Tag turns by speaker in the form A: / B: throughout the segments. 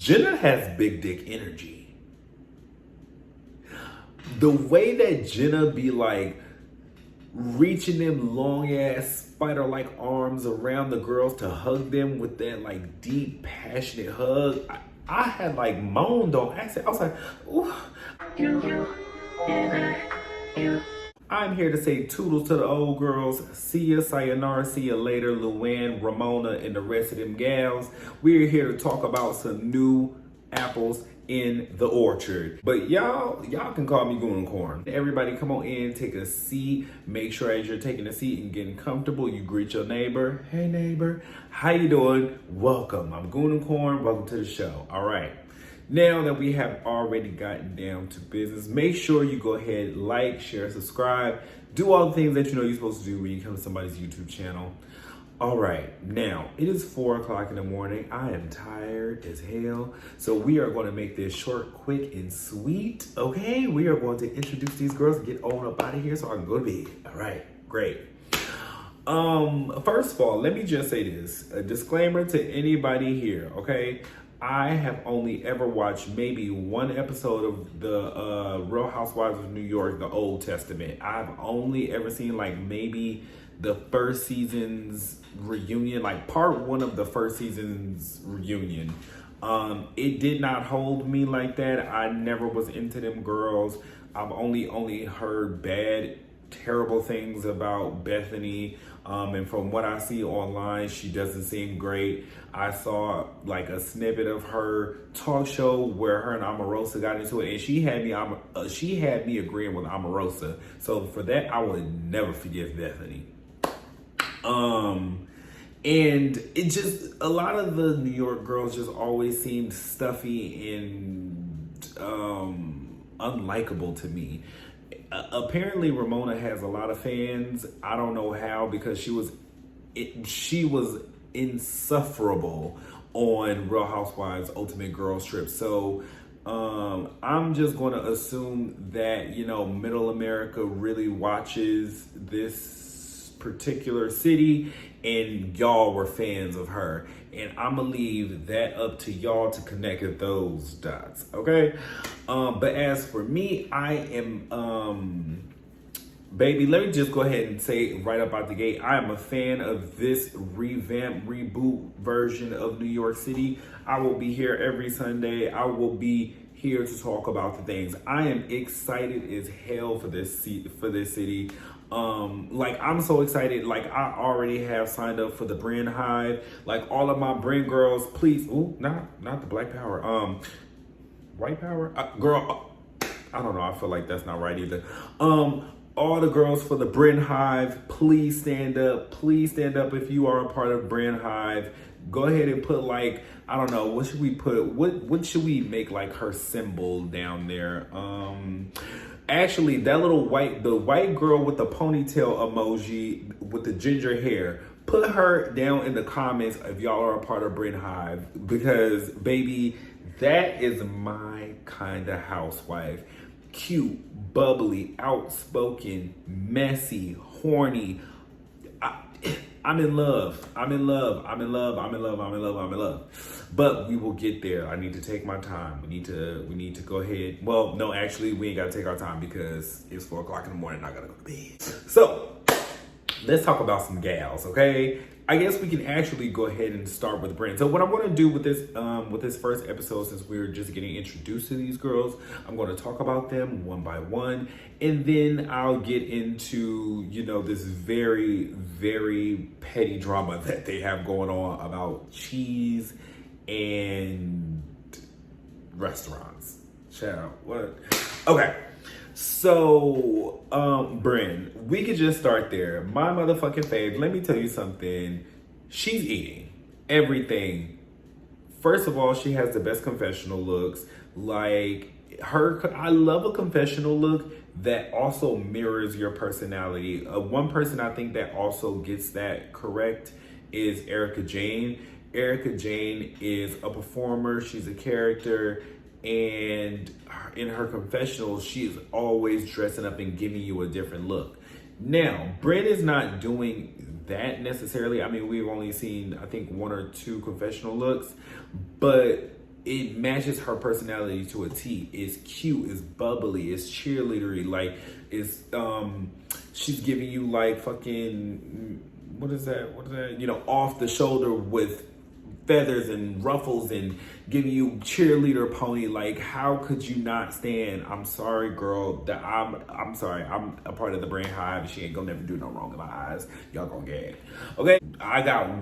A: Jenna has big dick energy. The way that Jenna be like reaching them long ass spider like arms around the girls to hug them with that like deep passionate hug. I had like moaned on accident. I was like, ooh. I'm here to say toodles to the old girls. See ya, sayonara, see ya later, Luann, Ramona, and the rest of them gals. We're here to talk about some new apples in the orchard. But y'all can call me Goonicorn. Everybody come on in, take a seat. Make sure as you're taking a seat and getting comfortable, you greet your neighbor. Hey neighbor, how you doing? Welcome, I'm Goonicorn, welcome to the show. All right. Now that we have already gotten down to business, make sure you go ahead, like, share, subscribe, do all the things that you know you're supposed to do when you come to somebody's YouTube channel. All right, now it is 4 o'clock in the morning. I am tired as hell. So we are going to make this short, quick, and sweet, okay? We are going to introduce these girls and get on up out of here so I can go to bed. All right, great. First of all, let me just say this, a disclaimer to anybody here, okay? I have only ever watched maybe one episode of the Real Housewives of New York, the Old Testament. I've only ever seen like maybe the first season's reunion, like part one of the first season's reunion. It did not hold me like that. I never was into them girls. I've only heard bad, terrible things about Bethany. And from what I see online, she doesn't seem great. I saw like a snippet of her talk show where her and Omarosa got into it, and she had me agreeing with Omarosa. So for that, I would never forgive Bethany. And it just, a lot of the New York girls just always seemed stuffy and unlikable to me. Apparently Ramona has a lot of fans. I don't know how, because she was insufferable on Real Housewives Ultimate Girls Trip. So I'm just going to assume that, you know, Middle America really watches this particular city and y'all were fans of her. And I'm gonna leave that up to y'all to connect those dots, okay? But as for me, I am, baby, let me just go ahead and say right up out the gate, I am a fan of this revamp, reboot version of New York City. I will be here every Sunday. I will be here to talk about the things. I am excited as hell for this city. Like I'm so excited. Like I already have signed up for the Brynn Hive. Like all of my Brynn girls, please. Ooh, not the Black Power. White Power. Girl, I don't know. I feel like that's not right either. All the girls for the Brynn Hive, please stand up. Please stand up if you are a part of Brynn Hive. Go ahead and put like, I don't know, what should we put? What should we make like her symbol down there? Actually, that the white girl with the ponytail emoji with the ginger hair, put her down in the comments if y'all are a part of Brynn Hive, because baby, that is my kind of housewife. Cute, bubbly, outspoken, messy, horny. I'm in love. I'm in love. I'm in love. I'm in love. I'm in love. I'm in love. But we will get there. I need to take my time. We need to go ahead. Well, no, actually, we ain't gotta take our time because it's 4 o'clock in the morning and I gotta go to bed. So let's talk about some gals, okay? I guess we can actually go ahead and start with Brynn. So what I'm going to do with this first episode, since we're just getting introduced to these girls, I'm going to talk about them one by one, and then I'll get into, you know, this very, very petty drama that they have going on about cheese and restaurants. Child, what? Okay. So, Brynn, we could just start there. My motherfucking fave, let me tell you something. She's eating everything. First of all, she has the best confessional looks. Like, I love a confessional look that also mirrors your personality. One person I think that also gets that correct is Erica Jane. Erica Jane is a performer. She's a character. And in her confessionals, she is always dressing up and giving you a different look. Now, Brynn is not doing that necessarily. I mean, we've only seen, I think, 1 or 2 confessional looks, but it matches her personality to a T. It's cute, it's bubbly, it's cheerleadery, like it's she's giving you like fucking what is that? You know, off the shoulder with feathers and ruffles and giving you cheerleader pony. Like, how could you not stand? I'm sorry, girl. That I'm sorry. I'm a part of the brand hive. She ain't gonna never do no wrong in my eyes. Y'all gonna gag. Okay. I have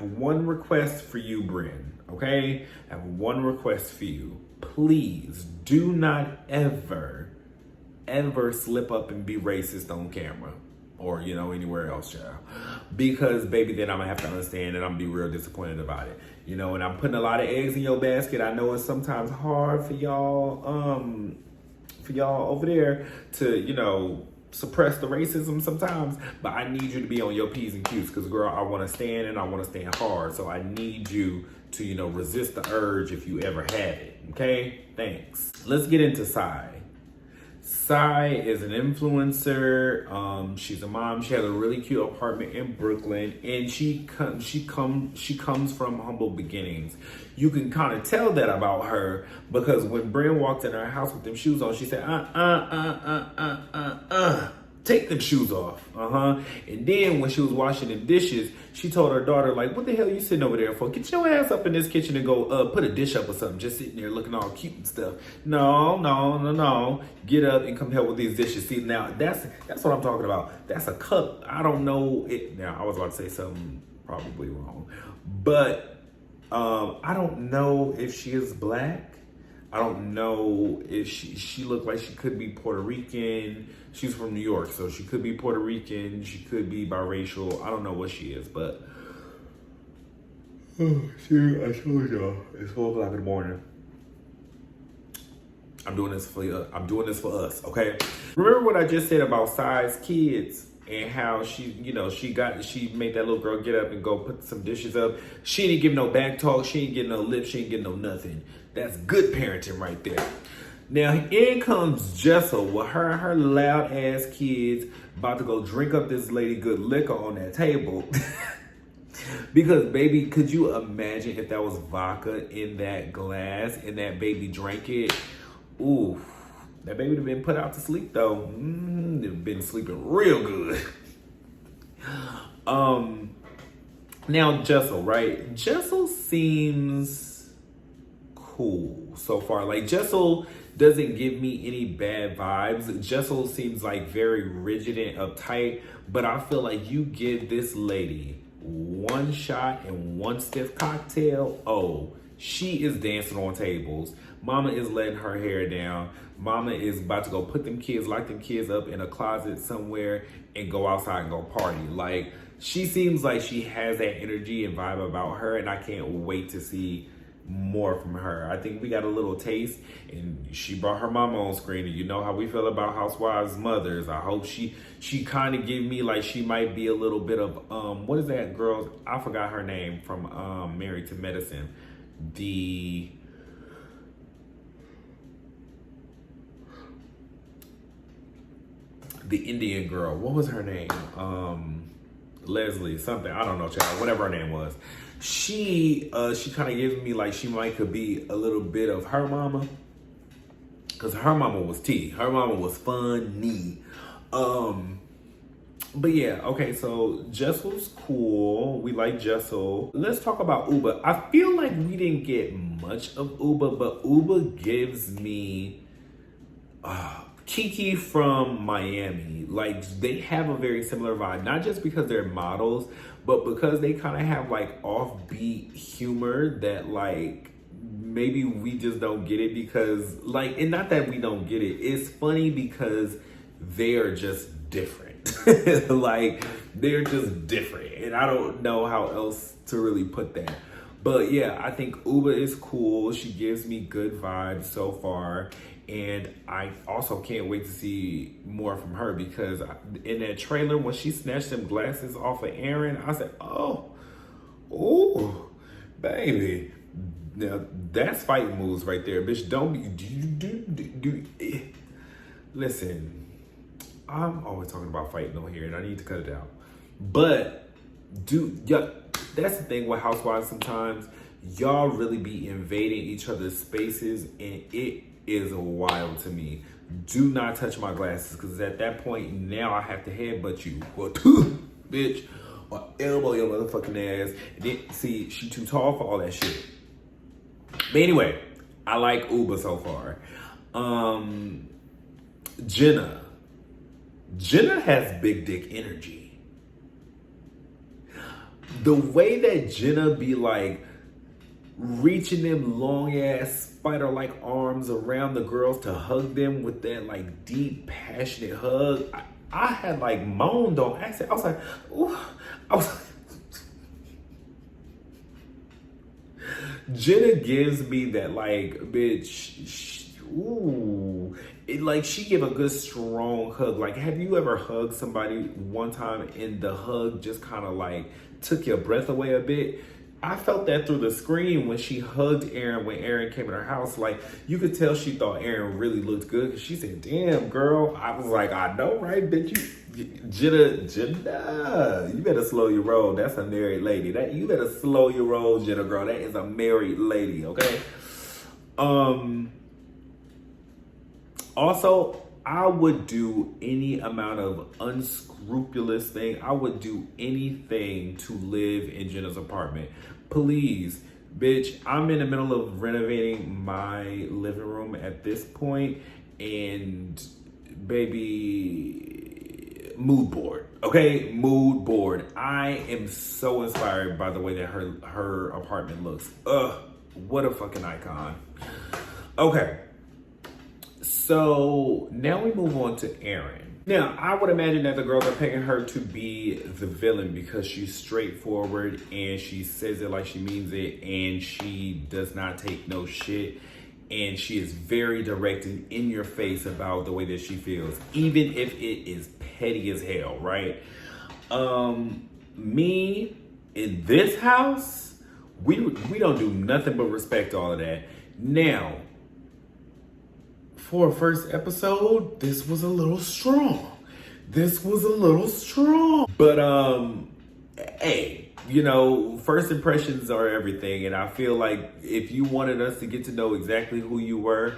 A: one request for you, Brynn. Okay. I have one request for you. Please do not ever slip up and be racist on camera. Or, you know, anywhere else, child. Because, baby, then I'm going to have to understand and I'm going to be real disappointed about it. You know, and I'm putting a lot of eggs in your basket. I know it's sometimes hard for y'all over there to, you know, suppress the racism sometimes. But I need you to be on your P's and Q's. Because, girl, I want to stand and I want to stand hard. So I need you to, you know, resist the urge if you ever had it. Okay? Thanks. Let's get into Sai. Sai is an influencer. She's a mom. She has a really cute apartment in Brooklyn, and she comes from humble beginnings. You can kind of tell that about her because when Brynn walked in her house with them shoes on, she said, take them shoes off. And then when she was washing the dishes, she told her daughter, like, what the hell are you sitting over there for? Get your ass up in this kitchen and go put a dish up or something. Just sitting there looking all cute and stuff. No. Get up and come help with these dishes. See, now that's what I'm talking about. That's a cup. I don't know it. Now, I was about to say something probably wrong. But I don't know if she is black. I don't know if she looked like she could be Puerto Rican. She's from New York, so she could be Puerto Rican. She could be biracial. I don't know what she is, but I told y'all it's 4:00 in the morning. I'm doing this for us, okay? Remember what I just said about Sai's kids and how she made that little girl get up and go put some dishes up. She didn't give no back talk. She ain't get no lip. She ain't get no nothing. That's good parenting right there. Now, in comes Jessel with her loud ass kids about to go drink up this lady good liquor on that table. Because, baby, could you imagine if that was vodka in that glass and that baby drank it? Ooh, that baby would have been put out to sleep, though. They've been sleeping real good. Now, Jessel, right? Jessel seems cool so far. Like, Jessel doesn't give me any bad vibes. Jessel seems like very rigid and uptight, but I feel like you give this lady one shot and one stiff cocktail. Oh, she is dancing on tables. Mama is letting her hair down. Mama is about to go put them kids, lock them kids up in a closet somewhere and go outside and go party. Like, she seems like she has that energy and vibe about her, and I can't wait to see more from her. I think we got a little taste, and she brought her mama on screen, and you know how we feel about housewives mothers. I hope she kind of give me like she might be a little bit of what is that girl? I forgot her name from Married to Medicine. The Indian girl. What was her name? Leslie something. I don't know, child. Whatever her name was. She kind of gives me like she might could be a little bit of her mama. Because her mama was tea. Her mama was funny. But yeah, okay, so Jessel's cool. We like Jessel. Let's talk about Uba. I feel like we didn't get much of Uba, but Uba gives me Kiki from Miami. Like, they have a very similar vibe, not just because they're models, but because they kind of have like offbeat humor that like maybe we just don't get it because like, and not that we don't get it, it's funny because they are just different. Like, they're just different, and I don't know how else to really put that. But yeah, I think Uba is cool. She gives me good vibes so far. And I also can't wait to see more from her because in that trailer, when she snatched them glasses off of Aaron, I said, oh, baby. Now, that's fighting moves right there. Bitch, don't be... Listen, I'm always talking about fighting on here, and I need to cut it out. But, that's the thing with housewives sometimes. y'all really be invading each other's spaces, and it is wild to me. Do not touch my glasses, because at that point, now I have to headbutt you. Well, bitch, or elbow your motherfucking ass. And then, see, she too tall for all that shit. But anyway, I like Uber so far. Jenna. Jenna has big dick energy. The way that Jenna be like reaching them long ass spider like arms around the girls to hug them with that like deep passionate hug. I had like moaned on accident. I was like, ooh. I was like, Jenna gives me that like, bitch, ooh. It, like, she give a good strong hug. Like, have you ever hugged somebody one time and the hug just kind of like took your breath away a bit? I felt that through the screen when she hugged Aaron when Aaron came in her house. Like, you could tell she thought Aaron really looked good, because she said, damn, girl. I was like, I know, right, bitch? Jenna, you better slow your roll. That's a married lady. You better slow your roll, Jenna, girl. That is a married lady, okay? Also, I would do any amount of unscrupulous thing. I would do anything to live in Jenna's apartment. Please, bitch, I'm in the middle of renovating my living room at this point, and baby, mood board, okay? Mood board. I am so inspired by the way that her apartment looks. Ugh, what a fucking icon. Okay. So now we move on to Aaron. Now, I would imagine that the girls are picking her to be the villain because she's straightforward and she says it like she means it, and she does not take no shit, and she is very direct and in your face about the way that she feels, even if it is petty as hell, right? Me, in this house, we don't do nothing but respect all of that. Now, for a first episode, this was a little strong. But hey, you know, first impressions are everything, and I feel like if you wanted us to get to know exactly who you were,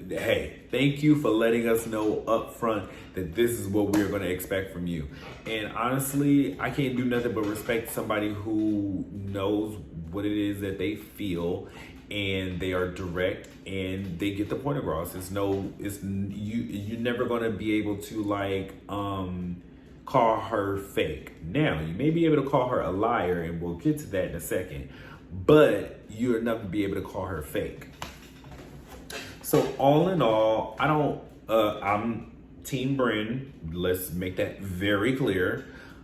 A: hey, thank you for letting us know up front that this is what we're going to expect from you. And honestly, I can't do nothing but respect somebody who knows what it is that they feel, and they are direct and they get the point across. You're never gonna be able to like call her fake. Now, you may be able to call her a liar, and we'll get to that in a second, but you'll never be able to call her fake. So all in all, I'm Team Brynn. Let's make that very clear.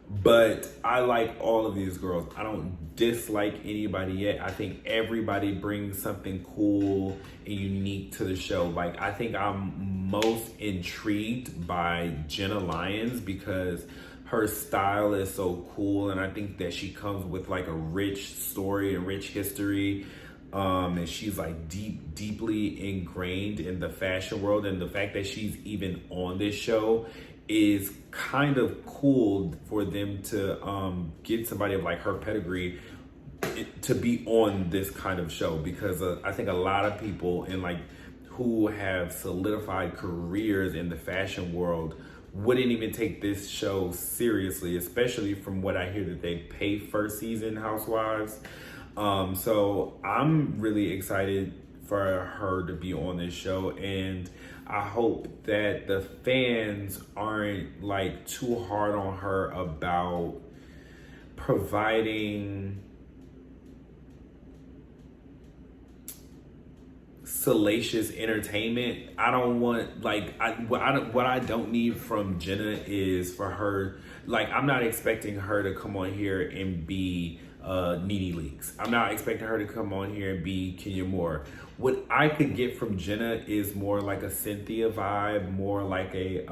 A: But I like all of these girls. I don't dislike anybody yet. I think everybody brings something cool and unique to the show. Like, I think I'm most intrigued by Jenna Lyons because her style is so cool, and I think that she comes with like a rich story and rich history. And she's like deeply ingrained in the fashion world, and the fact that she's even on this show is kind of cool for them to get somebody of like her pedigree to be on this kind of show, because I think a lot of people in like who have solidified careers in the fashion world wouldn't even take this show seriously, especially from what I hear that they pay first season housewives. So I'm really excited for her to be on this show, and I hope that the fans aren't like too hard on her about providing salacious entertainment. I don't want what I don't need from Jenna is for her, like, I'm not expecting her to come on here and be Nene Leakes. I'm not expecting her to come on here and be Kenya Moore. What I could get from Jenna is more like a Cynthia vibe, more like a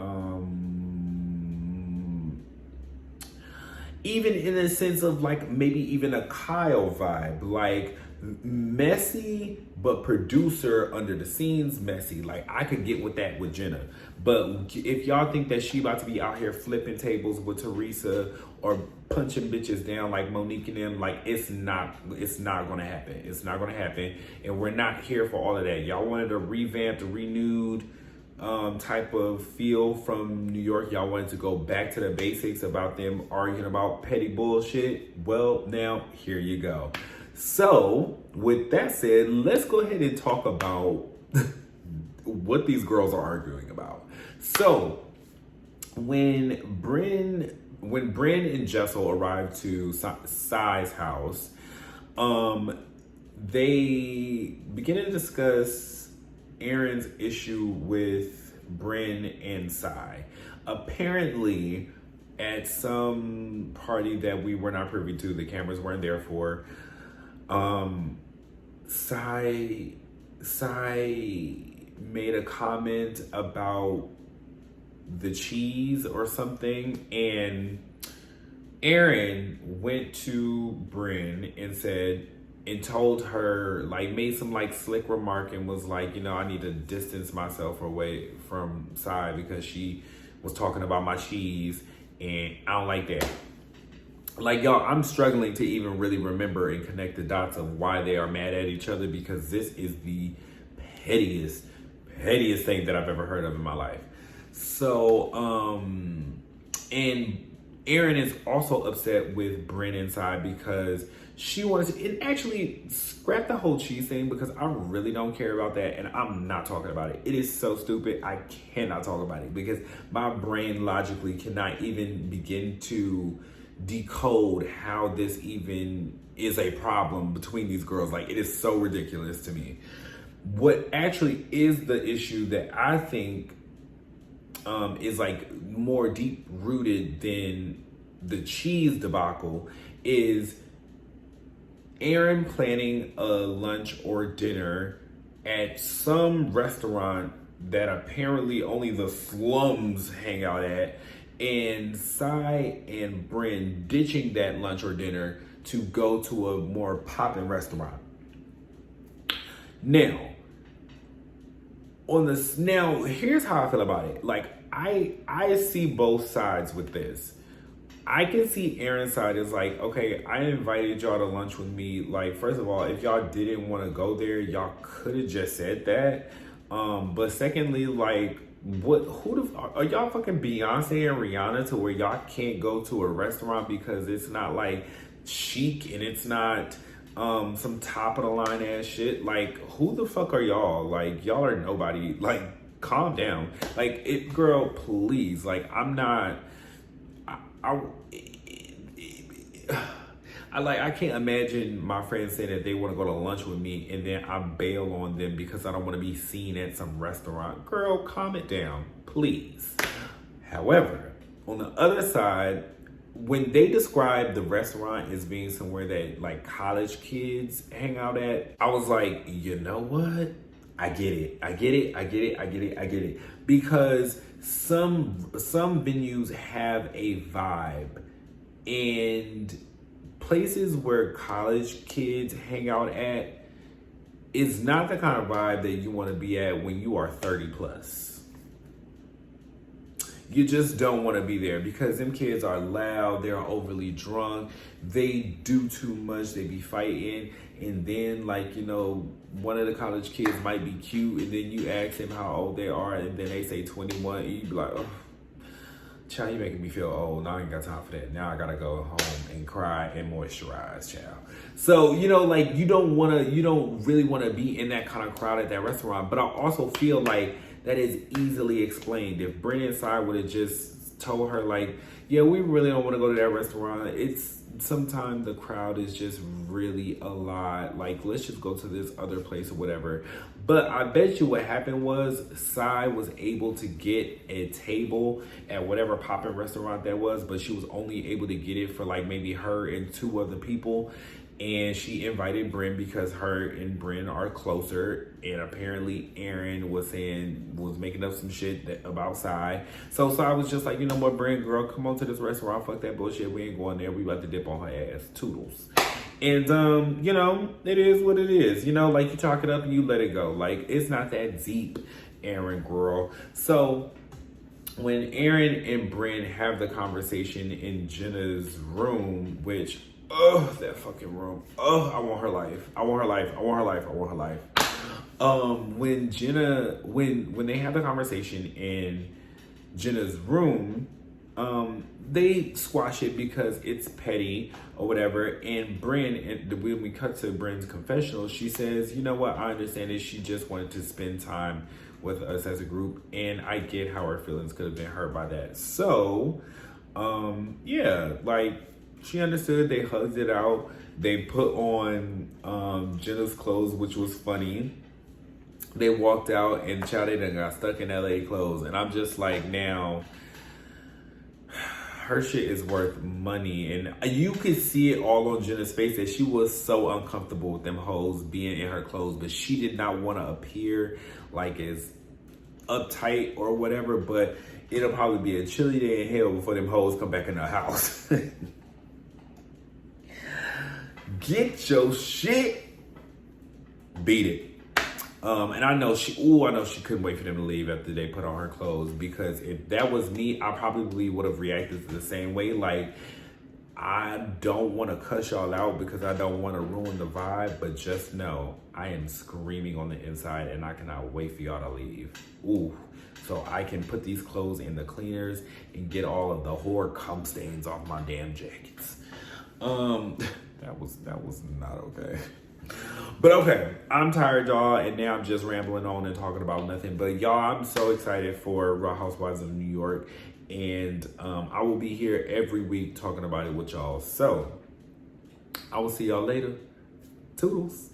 A: even in a sense of like maybe even a Kyle vibe, like messy, but producer under the scenes messy. Like, I could get with that with Jenna. But if y'all think that she about to be out here flipping tables with Teresa or punching bitches down like Monique and them, like, it's not gonna happen. It's not gonna happen. And we're not here for all of that. Y'all wanted a revamped, renewed type of feel from New York. Y'all wanted to go back to the basics about them arguing about petty bullshit. Well, now here you go. So with that said, let's go ahead and talk about what these girls are arguing about. So when Brynn and Jessel arrived to Sai's house, they begin to discuss Aaron's issue with Brynn and Sai. Apparently, at some party that we were not privy to, the cameras weren't there for, Sai made a comment about the cheese or something, and Aaron went to Brynn and told her, like, made some like slick remark and was like, I need to distance myself away from Sai because she was talking about my cheese and I don't like that. Like, y'all, I'm struggling to even really remember and connect the dots of why they are mad at each other, because this is the pettiest thing that I've ever heard of in my life. So, and Aaron is also upset with Brynn inside because she wants to, and actually scrap the whole cheese thing, because I really don't care about that, and I'm not talking about it. It is so stupid. I cannot talk about it because my brain logically cannot even begin to decode how this even is a problem between these girls. Like, it is so ridiculous to me. What actually is the issue that I think is like more deep rooted than the cheese debacle is Aaron planning a lunch or dinner at some restaurant that apparently only the slums hang out at, and Sai and Brynn ditching that lunch or dinner to go to a more poppin' restaurant. Now, here's how I feel about it. Like, I see both sides with this. I can see Aaron's side is like, okay, I invited y'all to lunch with me. Like, first of all, if y'all didn't want to go there, y'all could have just said that. But secondly, like, are y'all fucking Beyonce and Rihanna to where y'all can't go to a restaurant because it's not like chic and it's not some top of the line ass shit? Like, who the fuck are y'all? Like, y'all are nobody. Like, calm down. Like, girl, please. Like, I'm not. I can't imagine my friends saying that they want to go to lunch with me and then I bail on them because I don't want to be seen at some restaurant. Girl, calm it down, please. However, on the other side, when they described the restaurant as being somewhere that like college kids hang out at, I was like, you know what? I get it. Because some venues have a vibe, and places where college kids hang out at is not the kind of vibe that you want to be at when you are 30 plus. You just don't want to be there because them kids are loud, they're overly drunk, they do too much, they be fighting, and then one of the college kids might be cute, and then you ask them how old they are, and then they say 21, and you be like, oh, child, you making me feel old. Now I ain't got time for that. Now I gotta go home and cry and moisturize, child. So, you don't really want to be in that kind of crowd at that restaurant. But I also feel like that is easily explained. If Brynn and Sai would have just told her, like, yeah, we really don't want to go to that restaurant. Sometimes the crowd is just really a lot. Like, let's just go to this other place or whatever. But I bet you what happened was Sai was able to get a table at whatever poppin' restaurant that was, but she was only able to get it for like maybe her and two other people. And she invited Brynn because her and Brynn are closer. And apparently Aaron was making up some shit about Sai. So Sai was just like, you know what, Brynn, girl, come on to this restaurant. Fuck that bullshit. We ain't going there. We about to dip on her ass. Toodles. And you know, it is what it is. You know, like you talk it up and you let it go. Like it's not that deep, Aaron girl. So when Aaron and Brynn have the conversation in Jenna's room, which that fucking room. I want her life. I want her life. I want her life. I want her life. When Jenna when they have the conversation in Jenna's room, they squash it because it's petty or whatever. And Brynn, when we cut to Brynn's confessional, she says, "You know what? I understand it. She just wanted to spend time with us as a group, and I get how her feelings could have been hurt by that." So, yeah, like she understood. They hugged it out. They put on Jenna's clothes, which was funny. They walked out and shouted and got stuck in LA clothes. And I'm just like, now, her shit is worth money. And you could see it all on Jenna's face that she was so uncomfortable with them hoes being in her clothes. But she did not want to appear like as uptight or whatever. But it'll probably be a chilly day in hell before them hoes come back in the house. Get your shit. Beat it. And I know she couldn't wait for them to leave after they put on her clothes, because if that was me, I probably would have reacted the same way. Like, I don't want to cuss y'all out because I don't want to ruin the vibe, but just know I am screaming on the inside and I cannot wait for y'all to leave. Ooh, so I can put these clothes in the cleaners and get all of the whore cum stains off my damn jackets. That was not okay. But okay, I'm tired, y'all, and now I'm just rambling on and talking about nothing. But y'all, I'm so excited for Real Housewives of New York, and I will be here every week talking about it with y'all. So I will see y'all later. Toodles.